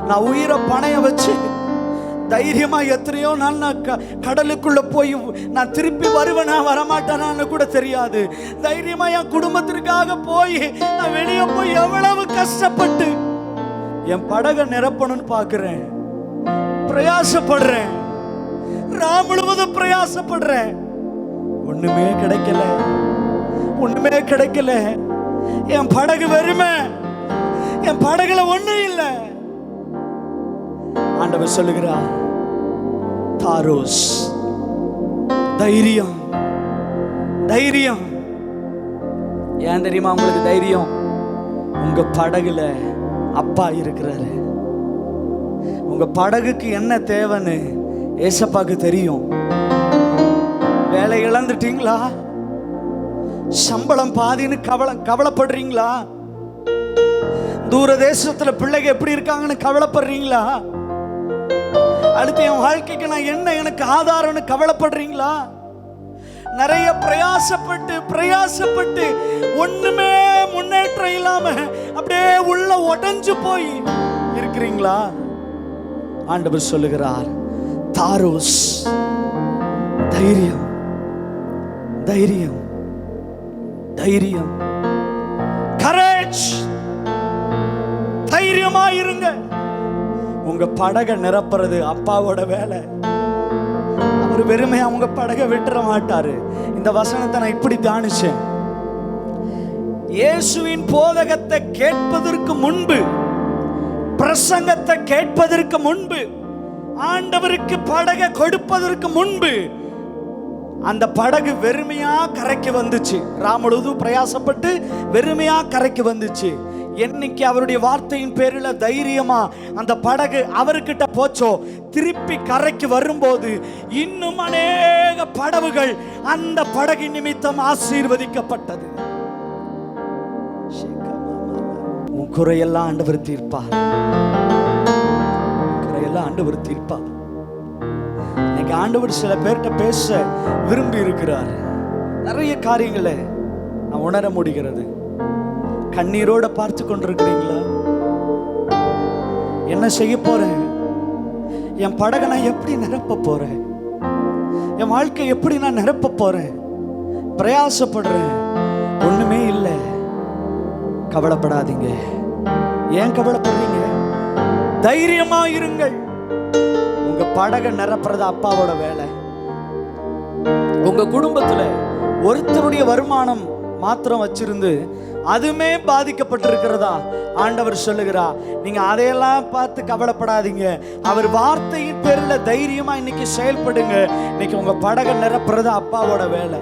S1: நான் உயிரை பணைய வச்சு தைரியமா எத்தனையோ நாள் நான் கடலுக்குள்ள போய் நான் திருப்பி வருவேனா வரமாட்டேனான்னு கூட தெரியாது. தைரியமா என் குடும்பத்திற்காக போய் நான் வெளியே போய் எவ்வளவு கஷ்டப்பட்டு என் படகை நிரப்பணும்னு பார்க்கிறேன், பிரயாசப்படுறேன், முழுவதும் பிரயாசப்படுறேன். ஒண்ணுமே கிடைக்கல. என் படகு வெறுமை, என் படகுல ஒண்ணும் இல்லை. ஆண்டவர் சொல்லுகிறார், தாரோஸ், தைரியம். ஏன் தெரியுமா உங்களுக்கு தைரியம்? உங்க படகுல அப்பா இருக்கிறாரு. உங்க படகுக்கு என்ன தேவைன்னு ஏசப்பாக்கு தெரியும். வேலை இழந்துட்டீங்களா? சம்பளம் பாதின்னு கவலைப்படுறீங்களா? தூர தேசத்துல பிள்ளைங்க எப்படி இருக்காங்கன்னு கவலைப்படுறீங்களா? அடுத்து என் வாழ்க்கைக்கு நான் என்ன எனக்கு ஆதாரம்னு கவலைப்படுறீங்களா? நிறைய பிரயாசப்பட்டு ஒண்ணுமே முன்னேற்றம் இல்லாம அப்படியே உள்ள உடைஞ்சு போய் இருக்கிறீங்களா? ஆண்டவர் சொல்லுகிறார், தாரோஸ், தைரியம், கரேஜ், தைரியம். தைரியமா இருங்க. உங்க படகை நிரப்புறது அப்பாவோட வேலை. அவர் வெறுமையா உங்க படகை விட்டுற மாட்டாரு. இந்த வசனத்தை நான் இப்படி தியானிச்சேன். இயேசுவின் போதகத்தை கேட்பதற்கு முன்பு, பிரசங்கத்தை கேட்பதற்கு முன்பு, ஆண்டவருக்கு படகை கொடுப்பதற்கு முன்பு அந்த படகு வெறுமையா கரைக்கு வந்துச்சு. ராமுழுது பிரயாசப்பட்டு வெறுமையா கரைக்கு வந்துச்சு. என்னைக்கு அவருடைய வார்த்தையின் பேரில் தைரியமா அந்த படகு அவர்கிட்ட போச்சோ, திருப்பி கரைக்கு வரும்போது இன்னும் அநேக படகுகள் அந்த படகு நிமித்தம் ஆசீர்வதிக்கப்பட்டது. உன் குறையெல்லாம் ஆண்டவர் தீர்ப்பார். குறையெல்லாம் ஆண்டவர் தீர்ப்பார். இன்னைக்கு ஆண்டவர் சில பேர்கிட்ட பேச விரும்பி இருக்கிறார். நிறைய காரியங்களை நான் உணர முடிகிறது. கண்ணீரோட பார்த்து கொண்டிருக்கிறீங்களா? என்ன செய்ய போறேன்? என் படகை நான் எப்படி நிரப்ப போறேன்? என் வாழ்க்கை எப்படி நான் நிரப்ப போறேன்? பிரயாசப்படுறேன், ஒண்ணுமே இல்லை. கவலைப்படாதீங்க. ஏன் கவலைப்படுறீங்க? தைரியமா இருங்கள். உங்க படகை நிரப்புறது அப்பாவோட வேலை. உங்க குடும்பத்துல ஒருத்தருடைய வருமானம் மாத்திரம் வச்சிருந்து அதுமே பாதிக்கப்பட்டிருக்கிறதா ஆண்டவர் சொல்லுகிறார். நீங்க அதையெல்லாம் பார்த்து கவலைப்படாதீங்க. அவர் வார்த்தையின் பேரில் தைரியமா இன்னைக்கு செயல்படுங்க. இன்னைக்கு உங்க படகை நிரப்புறது அப்பாவோட வேலை.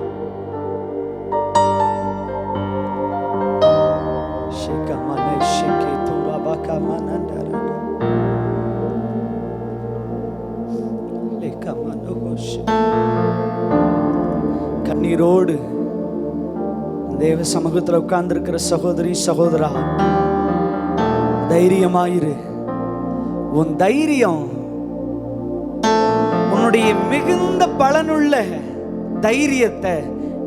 S1: கண்ணீரோடு தேவ சமூகத்தில் உட்கார்ந்து இருக்கிற சகோதரி சகோதரா, தைரியமாயிரு. உன் தைரியம் உன்னுடைய மிகுந்த பலனுள்ள தைரியத்தை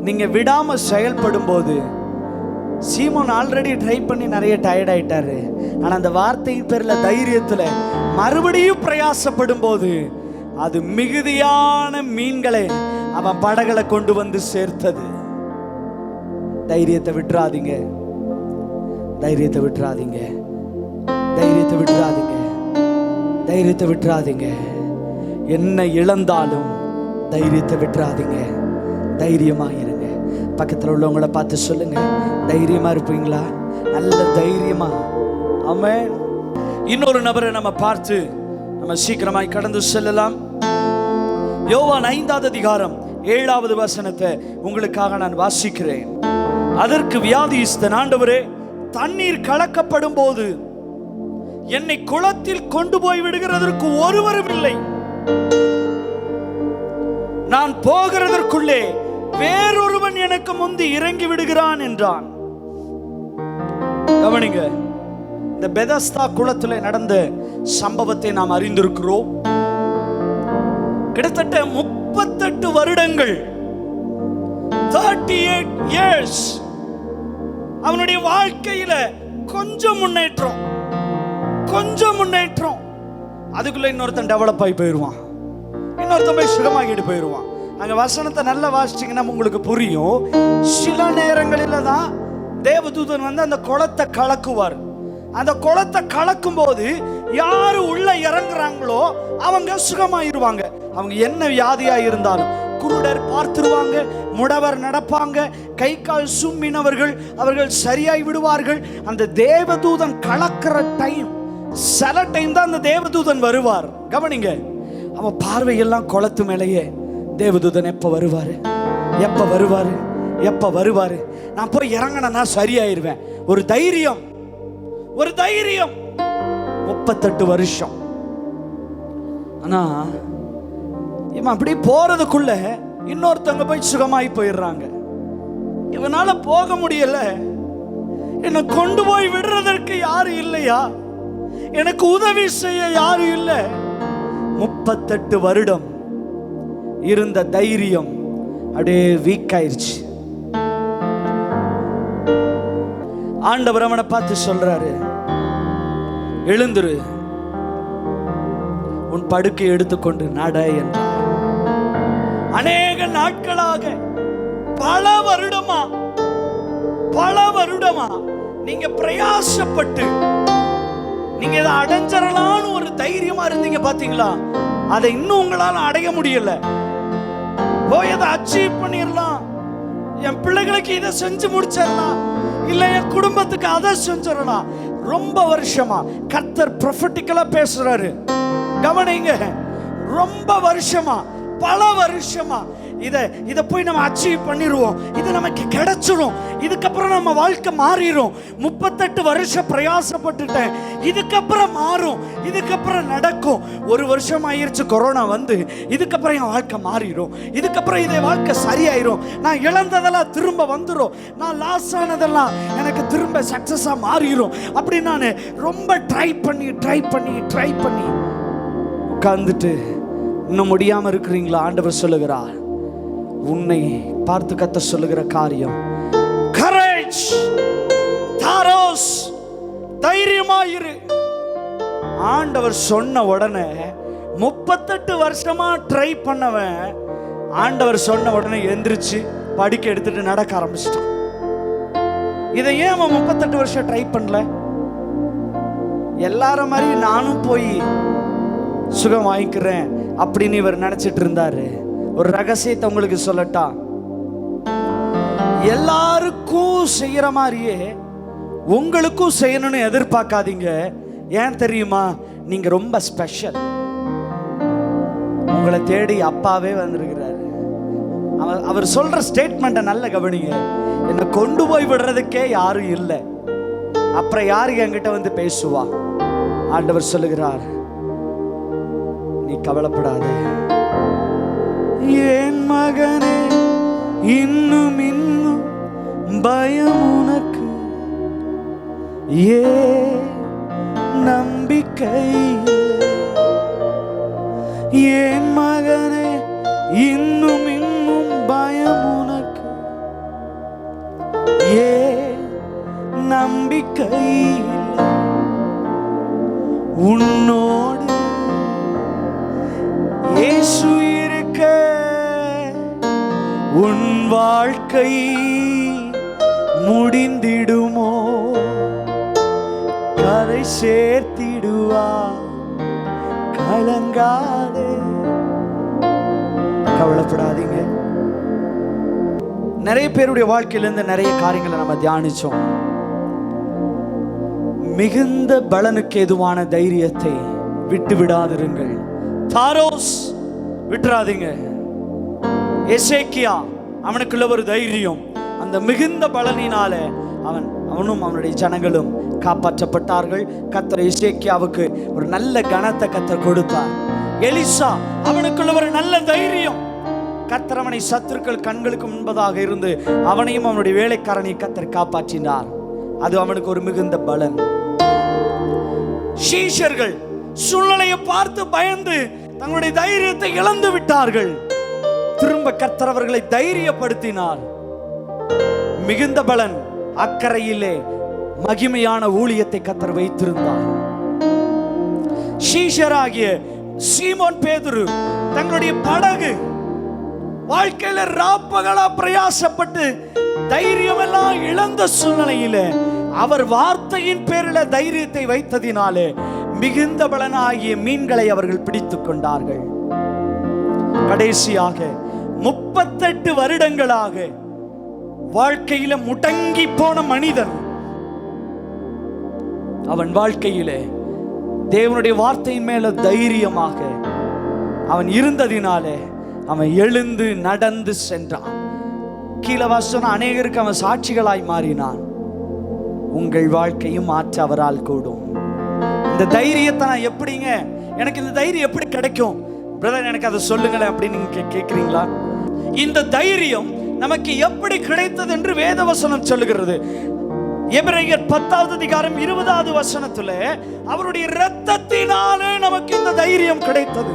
S1: நீங்க விடாம செயல்படும் போது, சீமோன் ஆல்ரெடி ட்ரை பண்ணி நிறைய டயர்ட் ஆயிட்டாரு. ஆனா அந்த வார்த்தையின் பேர்ல தைரியத்துல மறுபடியும் பிரயாசப்படும் போது அது மிகுதியான மீன்களை அவன் படகளை கொண்டு வந்து சேர்த்தது. தைரியத்தை விட்டுறாதீங்க. தைரியத்தை விட்டுறாதீங்க. தைரியத்தை விட்டுறாதீங்க. தைரியத்தை விட்டுறாதீங்க. என்ன இழந்தாலும் தைரியத்தை விட்டுறாதீங்க. தைரியமா இருங்க. பக்கத்தில் உள்ளவங்கள பார்த்து சொல்லுங்க, தைரியமா இருப்பீங்களா? நல்ல தைரியமா. ஆமென். இன்னொரு நபரை நம்ம பார்த்து நம்ம சீக்கிரமாய் கடந்து செல்லலாம். யோவான் 5வது அதிகாரம் 7வது வசனத்தை உங்களுக்காக நான் வாசிக்கிறேன். அதற்கு வியாதிஸ்தன், ஆண்டவரே, தண்ணீர் கலக்கப்படும் போது என்னை குளத்தில் கொண்டு போய் விடுகிறதற்கு ஒருவரும் இல்லை. நான் போகிறதற்குள்ளே வேறொருவன் எனக்கு முந்தி இறங்கி விடுகிறான் என்றான். கவனிங்க, இந்த பெதஸ்தா குளத்தில் நடந்த சம்பவத்தை நாம் அறிந்திருக்கிறோம். கிட்டத்தட்ட 38 வருடங்கள், 38 years அவனுடைய வாழ்க்கையில கொஞ்சம் முன்னேற்றம். அதுக்குள்ள இன்னொருத்தன் டெவலப் ஆகி போயிடுவான், இன்னொருத்தன் போய் சுகமாகிட்டு போயிடுவான். அங்க வசனத்தை நல்லா வாசிச்சீங்கன்னா உங்களுக்கு புரியும். சில நேரங்களில தான் தேவதூதன் வந்து அந்த குளத்தை கலக்குவார். அந்த குளத்தை கலக்கும் போது யாரு உள்ள இறங்குறாங்களோ அவங்க சுகமாயிருவாங்க. அவங்க என்ன வியாதியா இருந்தாலும், குருடர் பார்த்துருவாங்க, முடவர் நடப்பாங்க, கை கால் சும்மினவர்கள் அவர்கள் சரியாய் விடுவார்கள். அந்த தேவதூதன் கலக்கிற டைம், சில டைம் தான் அந்த தேவதூதன் வருவார். கவனிங்க, அவன் பார்வையெல்லாம் குளத்து மேலேயே, தேவதூதன் எப்ப வருவாரு, எப்ப வருவாரு, எப்ப வருவாரு, நான் போய் இறங்கினா சரியாயிருவேன். ஒரு தைரியம், ஒரு தைரியம். 38 வருஷம். ஆனா இவன் அப்படி போறதுக்குள்ள இன்னொருத்தவங்க போய் சுகமாயி போயிடுறாங்க. இவனால போக முடியல, என்னை கொண்டு போய் விடுறதற்கு யாரும் இல்லையா, எனக்கு உதவி செய்ய யாரும் இல்லை. 38 வருடம் இருந்த தைரியம் அப்படியே வீக் ஆயிடுச்சு. ஆண்டவர் அவனை பார்த்து சொல்றாரு, எழுந்துரு, உன் படுக்கை எடுத்துக்கொண்டு நட என்றார். அநேக நாட்களாக, பல வருடமா நீங்க பிரயாசப்பட்டு நீங்க இதை அடைஞ்சிடலான்னு ஒரு தைரியமா இருந்தீங்க பாத்தீங்களா, அதை இன்னும் உங்களால அடைய முடியல. போய் அதை அச்சீவ் பண்ணிடலாம், என் பிள்ளைகளுக்கு இதை செஞ்சு முடிச்சிடலாம், இல்ல என் குடும்பத்துக்கு அதை செஞ்சிடலாம். ரொம்ப வருஷமா கர்த்தர் ப்ரொஃபெட்டிக்கலா பேசுறாரு, கவனிங்க. ரொம்ப வருஷமா, பல வருஷமா இதை போய் நம்ம அச்சீவ் பண்ணிடுவோம், இது நமக்கு கிடைச்சிடும், இதுக்கப்புறம் நம்ம வாழ்க்கை மாறிடும். 38 வருஷம் பிரயாசப்பட்டுட்டேன், இதுக்கப்புறம் மாறும், இதுக்கப்புறம் நடக்கும். ஒரு வருஷம் ஆயிருச்சு கொரோனா வந்து, இதுக்கப்புறம் என் வாழ்க்கை மாறிடும், இதுக்கப்புறம் இதே வாழ்க்கை சரியாயிரும், நான் இழந்ததெல்லாம் திரும்ப வந்துடும், நான் லாஸ் ஆனதெல்லாம் எனக்கு திரும்ப சக்சஸா மாறிடும். அப்படி நான் ரொம்ப ட்ரை பண்ணி உட்கார்ந்துட்டு இன்னும் முடியாம இருக்கிறீங்களா? ஆண்டவர் சொல்லுகிறார், உன்னை பார்த்து கர்த்தர் சொல்லுகிற காரியம் கரேஜ், தாரோஸ், தைரியமாயிரு. ஆண்டவர் சொன்ன உடனே 38 வருஷமா ட்ரை பண்ணவன் ஆண்டவர் சொன்ன உடனே எந்திரிச்சு படிக்க எடுத்துட்டு நடக்க ஆரம்பிச்சிட்டான். இதை ஏன் அவன் 38 வருஷம் ட்ரை பண்ணல? எல்லார மாதிரி நானும் போய் சுகம் வாங்கிக்கிறேன் அப்படின்னு இவர் நினைச்சிட்டு இருந்தாரு. ஒரு ரகசியத்தை உங்களுக்கு சொல்லட்டா, எல்லாருக்கும் செய்யற மாதிரியே உங்களுக்கும் செய்யணும்னு எதிர்பார்க்காதீங்க. ஏன் தெரியுமா? நீங்க ரொம்ப ஸ்பெஷல். உங்களை தேடி அப்பாவே வந்திருக்கிறாரு. அவர் சொல்ற ஸ்டேட்மெண்ட்டை நல்ல கவனிங்க. என்னை கொண்டு போய் விடுறதுக்கே யாரும் இல்லை, அப்புறம் யாரு என்கிட்ட வந்து பேசுவா? ஆண்டவர் சொல்லுகிறார், நீ கவலைப்படாத என் மகனே, இன்னும் பயம் உனக்கு, நம்பிக்கை என் மகனே, இன்னும் பயம் உனக்கு, நம்பிக்கை உன்னோடு இயேசு இருக்க உன் வாழ்க்கை முடிந்திடுமோ? கரை சேர்த்திடுவா, கலங்காதே. கவலைப்படாதீங்க. நிறைய பேருடைய வாழ்க்கையிலிருந்து நிறைய காரியங்களை நம்ம தியானிச்சோம். மிகுந்த பலனுக்கு எதுவான தைரியத்தை விட்டு விடாதிருங்கள். தாரோஸ் விட்டுறாதீங்க. எசேக்கியா, அவனுக்குள்ள ஒரு தைரியம், அந்த மிகுந்த பலனினால அவனும் அவனுடைய ஜனங்களும் காப்பாற்றப்பட்டார்கள். கர்த்தர் எசேக்கியாவுக்கு ஒரு நல்ல கனத்தை கர்த்தர் கொடுத்தார். எலிசா, அவனுக்குள்ள ஒரு நல்ல தைரியம். கர்த்தர் அவனை சத்துருக்கள் கண்களுக்கு முன்பதாக இருந்து அவனையும் அவனுடைய வேலைக்காரனை கர்த்தர் காப்பாற்றினார். அது அவனுக்கு ஒரு மிகுந்த பலன். சீஷர்கள் சூழ்நிலையை பார்த்து பயந்து தங்களுடைய தைரியத்தை இழந்து விட்டார்கள். திரும்ப கர்த்தர் அவர்களை தைரியப்படுத்தினார். மிகுந்த பலன். அக்கறையிலே மகிமையான ஊழியத்தை கர்த்தர் வைத்திருந்தார். சீஷராகிய சீமோன் பேதுரு தங்களுடைய படகு வாழ்க்கையில ராப்பகலா பிரயாசப்பட்டு தைரியம் எல்லாம் இழந்த சூழ்நிலையில அவர் வார்த்தையின் பேரில் தைரியத்தை வைத்ததினாலே மிகுந்த பலனாகிய மீன்களை அவர்கள் பிடித்துக் கொண்டார்கள். கடைசியாக 38 வருடங்களாக வாழ்க்கையில முடங்கி போன மனிதன் அவன் வாழ்க்கையிலே தேவனுடைய வார்த்தையின் மேல தைரியமாக அவன் இருந்ததினாலே அவன் எழுந்து நடந்து சென்றான். கீழே வாசன அநேகருக்கு அவன் சாட்சிகளாய் மாறினான். உங்கள் வாழ்க்கையும் மாற்ற அவரால் கூடும். இந்த தைரியத்தை நான் எப்படிங்க, எனக்கு இந்த தைரியம் எப்படி கிடைக்கும் பிரதர், எனக்கு அதை சொல்லுங்களேன் அப்படின்னு நீங்க கேட்கிறீங்களா? இந்த தைரியம் நமக்கு எப்படி கிடைத்தது என்று வேதவசனம் சொல்லுகிறது. எபிரேயர் 10வது அதிகாரம் 20வது வசனத்துல அவருடைய இரத்தத்தினாலே நமக்கு இந்த தைரியம் கிடைத்தது.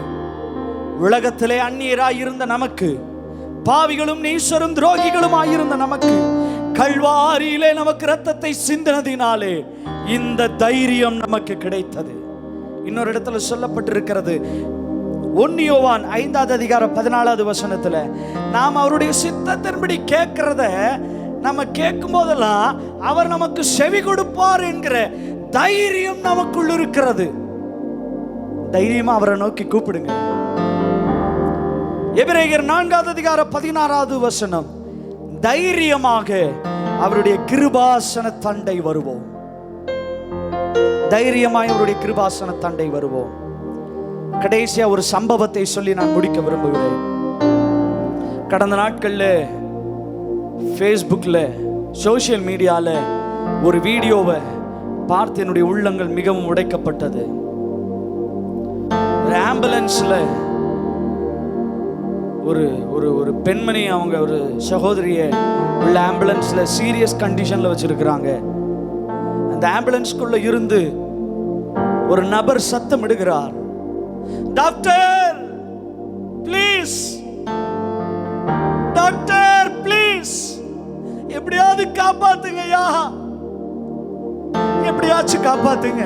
S1: உலகத்திலே அந்நியராய் இருந்த நமக்கு, பாவிகளும் நீசரும் துரோகிகளும் ஆயிருந்த நமக்கு, கல்வாரியிலே நமக்கு இரத்தத்தை சிந்தினதினாலே இந்த தைரியம் நமக்கு கிடைத்தது. இன்னொரு இடத்துல சொல்லப்பட்டிருக்கிறது, 1 யோவான் 5வது அதிகாரம் 14வது வசனத்துல, நாம் அவருடைய சித்தத்தின்படி கேட்கிறத நம்ம கேட்கும் போதெல்லாம் அவர் நமக்கு செவி கொடுப்பார் என்கிற தைரியம் நமக்குள் இருக்கிறது. தைரியமா அவரை நோக்கி கூப்பிடுங்க. எபிரேயர் 4:16 தைரியமாக அவருடைய கிருபாசன தண்டை வருவோம். தைரியமாய் அவருடைய கிருபாசன தண்டை வருவோம். கடைசியா ஒரு சம்பவத்தை சொல்லி நான் முடிக்க விரும்புகிறேன். கடந்த நாட்கள்ல ஃபேஸ்புக்ல சோசியல் மீடியால ஒரு வீடியோவை பார்த்து என்னுடைய உள்ளங்கள் மிகவும் உடைக்கப்பட்டது. ஒரு ஆம்புலன்ஸ்ல ஒரு ஒரு ஒரு பெண்மணி, அவங்க ஒரு சகோதரிய உள்ள ஆம்புலன்ஸ்ல சீரியஸ் கண்டிஷன்ல வச்சிருக்கிறாங்க. அந்த ஆம்புலன்ஸ்குள்ள இருந்து ஒரு நபர் சத்தம் இடுகிறார், டாக்டர் ப்ளீஸ், டாக்டர் ப்ளீஸ், எப்படியாவது காப்பாத்துங்கய்யா, எப்படியாச்சும் காப்பாத்துங்க.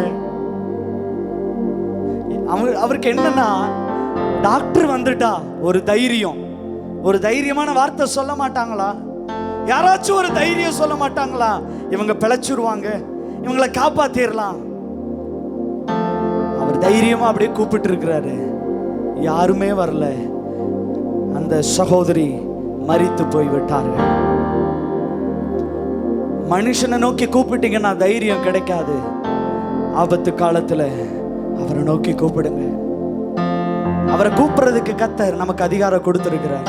S1: அவருக்கு என்னன்னா, டாக்டர் வந்துட்டா ஒரு தைரியம், ஒரு தைரியமான வார்த்தை சொல்ல மாட்டாங்களா? யாராச்சும் ஒரு தைரியம் சொல்ல மாட்டாங்களா? இவங்க பிழைச்சிருவாங்க, இவங்களை காப்பாத்திரலாம். அவர் தைரியமா அப்படியே கூப்பிட்டு இருக்கிறாரு. யாருமே வரல. அந்த சகோதரி மரித்து போய் விட்டார்கள். மனுஷனை நோக்கி கூப்பிட்டீங்கன்னா தைரியம் கிடைக்காது. ஆபத்து காலத்துல அவரை நோக்கி கூப்பிடுங்க. அவரை கூப்பிடுறதுக்கு கர்த்தர் நமக்கு அதிகாரம் கொடுத்திருக்கிறார்.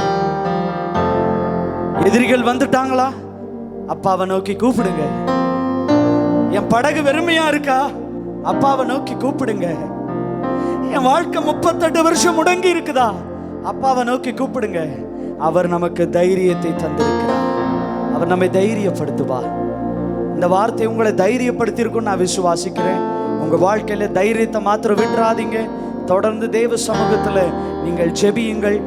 S1: எதிரிகள் வந்துட்டாங்களா? அப்பாவை நோக்கி கூப்பிடுங்க. என் படகு வெறுமையா இருக்கா? அப்பாவை நோக்கி கூப்பிடுங்க. என் வாழ்க்கை 38 வருஷம் முடங்கி இருக்குதா? அப்பாவை நோக்கி கூப்பிடுங்க. அவர் நமக்கு தைரியத்தை தந்திருக்கிறார். அவர் நம்மை தைரியப்படுத்துவார். இந்த வார்த்தை உங்களை தைரியப்படுத்தியிருக்கும் நான் விசுவாசிக்கிறேன். உங்க வாழ்க்கையில தைரியத்தை மாத்திரம் விட்டுறாதீங்க. தொடர்ந்து தேவ சமூகத்துல நீங்கள் ஜெபியுங்கள்.